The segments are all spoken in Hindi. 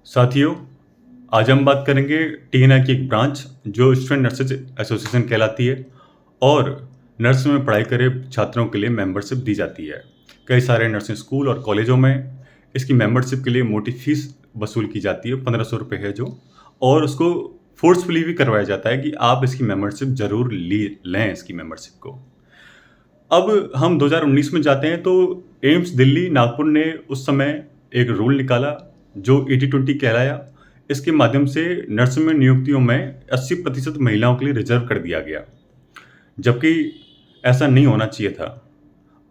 साथियों, आज हम बात करेंगे टीएनआई की एक ब्रांच जो स्टूडेंट नर्सेज एसोसिएशन कहलाती है और नर्स में पढ़ाई करे छात्रों के लिए मेंबरशिप दी जाती है। कई सारे नर्सिंग स्कूल और कॉलेजों में इसकी मेंबरशिप के लिए मोटी फीस वसूल की जाती है, 1500 रुपये है जो, और उसको फोर्सफुली भी करवाया जाता है कि आप इसकी मेंबरशिप ज़रूर लें इसकी मेंबरशिप को। अब हम 2019 में जाते हैं तो एम्स दिल्ली नागपुर ने उस समय एक रूल निकाला जो 80-20 कहलाया। इसके माध्यम से नर्सिंग में नियुक्तियों में 80% महिलाओं के लिए रिजर्व कर दिया गया, जबकि ऐसा नहीं होना चाहिए था।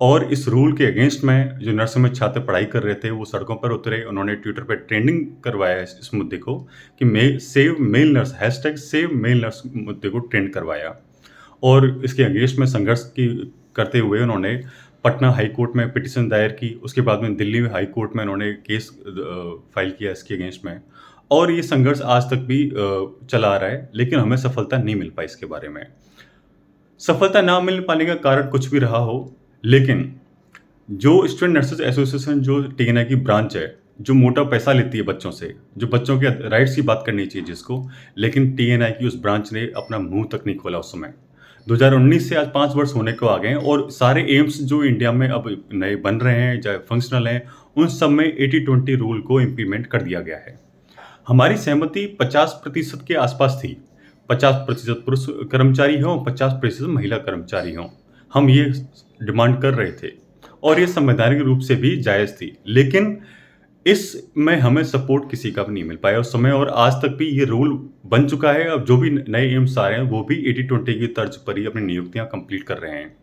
और इस रूल के अगेंस्ट में जो नर्सिंग में छात्र पढ़ाई कर रहे थे वो सड़कों पर उतरे, उन्होंने ट्विटर पर ट्रेंडिंग करवाया इस मुद्दे को कि save male nurse, hashtag save male nurse मुद्दे को ट्रेंड करवाया। और इसके अगेंस्ट में संघर्ष की करते हुए उन्होंने पटना हाई कोर्ट में पिटीशन दायर की, उसके बाद में दिल्ली में हाई कोर्ट में उन्होंने केस फाइल किया इसके अगेंस्ट में। और ये संघर्ष आज तक भी चला आ रहा है, लेकिन हमें सफलता नहीं मिल पाई इसके बारे में। सफलता ना मिल पाने का कारण कुछ भी रहा हो, लेकिन जो स्टूडेंट नर्सेज एसोसिएशन जो टीएनआई की ब्रांच है, जो मोटा पैसा लेती है बच्चों से, जो बच्चों के राइट्स की बात करनी चाहिए जिसको, लेकिन टीएनआई की उस ब्रांच ने अपना मुंह तक नहीं खोला उस समय। 2019 से आज 5 वर्ष होने को आ गए हैं और सारे एम्स जो इंडिया में अब नए बन रहे हैं, चाहे फंक्शनल हैं, उन सब में 80-20 रूल को इम्प्लीमेंट कर दिया गया है। हमारी सहमति 50% के आसपास थी। 50% पुरुष कर्मचारी हों, 50% महिला कर्मचारी हों। हम ये डिमांड कर रहे थे और ये संवैधानिक रूप से भी जायज़ थी, लेकिन इसमें हमें सपोर्ट किसी का भी नहीं मिल पाया उस समय, और आज तक भी ये रूल बन चुका है। अब जो भी नए एम्स आ रहे हैं वो भी 80-20 की तर्ज पर ही अपनी नियुक्तियां कंप्लीट कर रहे हैं।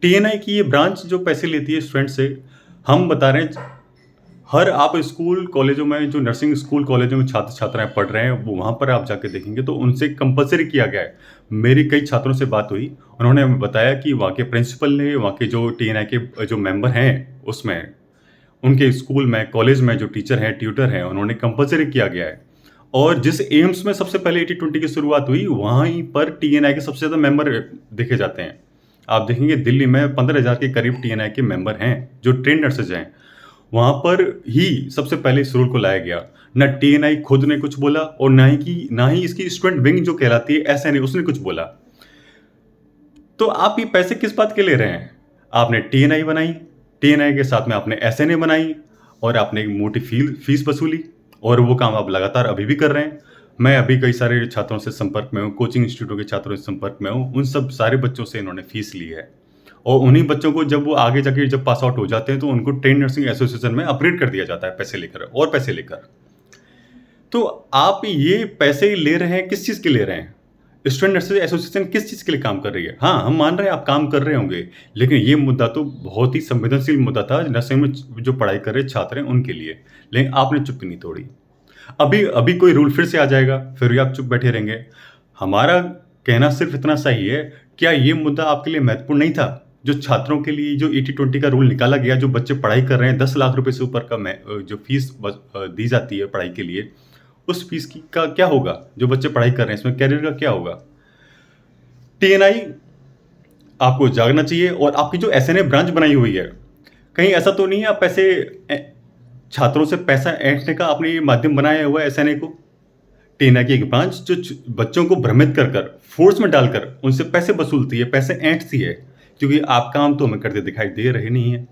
टीएनआई की ये ब्रांच जो पैसे लेती है स्टूडेंट से, हम बता रहे हैं, हर आप स्कूल कॉलेजों में, जो नर्सिंग स्कूल कॉलेजों में छात्र छात्राएं पढ़ रहे हैं, वो वहाँ पर आप जाके देखेंगे तो उनसे कंपलसरी किया गया है। मेरी कई छात्रों से बात हुई, उन्होंने हमें बताया कि वहाँ के प्रिंसिपल ने, वहाँ के जो टीएनआई के जो मेंबर हैं उसमें, उनके स्कूल में, कॉलेज में जो टीचर हैं, ट्यूटर हैं, उन्होंने कंपलसरी किया गया है। और जिस एम्स में सबसे पहले 80-20 की शुरुआत हुई, वहीं पर टीएनआई के सबसे ज़्यादा मेंबर देखे जाते हैं। आप देखेंगे दिल्ली में 15,000 के करीब टीएनआई के मेंबर हैं जो ट्रेन नर्सेज हैं। वहाँ पर ही सबसे पहले इस रूल को लाया गया। ना टीएनआई खुद ने कुछ बोला और ना ही इसकी स्टूडेंट विंग जो कहलाती है एसएनए, उसने कुछ बोला। तो आप ये पैसे किस बात के ले रहे हैं? आपने टीएनआई बनाई, टीएनआई के साथ में आपने एसएनए बनाई और आपने एक मोटी फीस वसूली, और वो काम आप लगातार अभी भी कर रहे हैं। मैं अभी कई सारे छात्रों से संपर्क में हूँ, कोचिंग इंस्टीट्यूटों के छात्रों से संपर्क में हूँ, उन सब सारे बच्चों से इन्होंने फीस ली है। और उन्हीं बच्चों को जब वो आगे जाके जब पास आउट हो जाते हैं तो उनको ट्रेन नर्सिंग एसोसिएशन में अपग्रेड कर दिया जाता है पैसे लेकर और पैसे लेकर। तो आप ये पैसे ले रहे हैं, किस चीज़ के ले रहे हैं? स्टूडेंट नर्सेज एसोसिएशन किस चीज़ के लिए काम कर रही है? हाँ, हम मान रहे हैं आप काम कर रहे होंगे, लेकिन ये मुद्दा तो बहुत ही संवेदनशील मुद्दा था नर्सिंग में जो पढ़ाई कर रहे छात्र हैं उनके लिए, लेकिन आपने चुप्पी नहीं तोड़ी। अभी अभी कोई रूल फिर से आ जाएगा, फिर भी आप चुप बैठे रहेंगे। हमारा कहना सिर्फ इतना सही है, क्या ये मुद्दा आपके लिए महत्वपूर्ण नहीं था? जो छात्रों के लिए जो 80-20 का रूल निकाला गया, जो बच्चे पढ़ाई कर रहे हैं, 10 लाख रुपए से ऊपर का जो फीस दी जाती है पढ़ाई के लिए, उस फीस का क्या होगा? जो बच्चे पढ़ाई कर रहे हैं, इसमें करियर का क्या होगा? टीएनआई आपको जागना चाहिए। और आपकी जो एसएनए ब्रांच बनाई हुई है, कहीं ऐसा तो नहीं है आप छात्रों से पैसा ऐंठने का आपने ये माध्यम बनाया हुआ है एसएनए को? टीएनआई की एक ब्रांच जो बच्चों को भ्रमित कर फोर्स में डालकर उनसे पैसे वसूलती है, पैसे ऐंठती है, क्योंकि आप काम तो हमें करते दिखाई दे रहे नहीं है।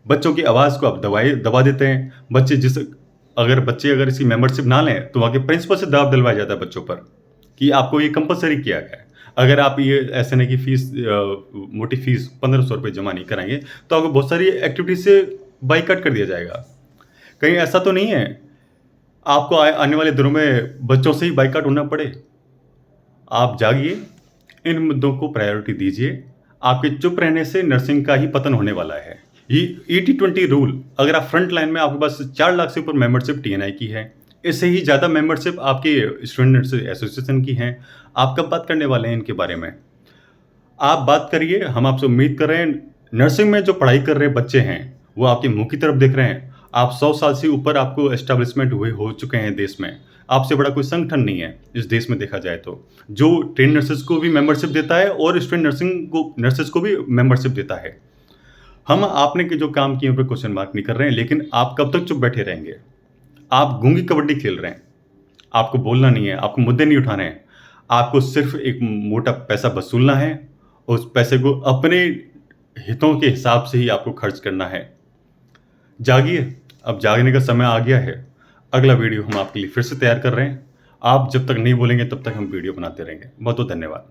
बच्चों की आवाज़ को आप दबा देते हैं। अगर बच्चे इसकी मेंबरशिप ना लें तो वहाँ के प्रिंसिपल से दबाव दिलवाया जाता है बच्चों पर कि आपको ये कंपलसरी किया गया है। अगर आप ये एसएनए की फीस, मोटी फीस 1500 रुपये जमा नहीं कराएंगे तो आपको बहुत सारी एक्टिविटीज से बाइकआउट कर दिया जाएगा। कहीं ऐसा तो नहीं है आपको आने वाले दिनों में बच्चों से ही बाइकआउट होना पड़े? आप जागिए, इन मुद्दों को प्रायोरिटी दीजिए। आपके चुप रहने से नर्सिंग का ही पतन होने वाला है। ये 80-20 रूल, अगर आप फ्रंट लाइन में, आपके पास 4 लाख से ऊपर मेंबरशिप टीएनआई की है, इससे ही ज़्यादा मेंबरशिप आपके स्टूडेंट नर्सेज एसोसिएशन की हैं। आप कब बात करने वाले हैं इनके बारे में? आप बात करिए, हम आपसे उम्मीद कर रहे हैं। नर्सिंग में जो पढ़ाई कर रहे बच्चे हैं वो आपके मुंह की तरफ देख रहे हैं। आप 100 साल से ऊपर आपको एस्टेब्लिशमेंट हो चुके हैं देश में। आपसे बड़ा कोई संगठन नहीं है इस देश में देखा जाए तो, जो ट्रेन नर्सेज को भी मेंबरशिप देता है और स्टूडेंट नर्सेज को भी मेंबरशिप देता है। हम आपने के जो काम किए उन पर क्वेश्चन मार्क नहीं कर रहे हैं, लेकिन आप कब तक चुप बैठे रहेंगे? आप गूंगी कबड्डी खेल रहे हैं। आपको बोलना नहीं है, आपको मुद्दे नहीं उठाने हैं। आपको सिर्फ एक मोटा पैसा वसूलना है, उस पैसे को अपने हितों के हिसाब से ही आपको खर्च करना है। जागिए, अब जागने का समय आ गया है। अगला वीडियो हम आपके लिए फिर से तैयार कर रहे हैं। आप जब तक नहीं बोलेंगे तब तक हम वीडियो बनाते रहेंगे। बहुत बहुत धन्यवाद।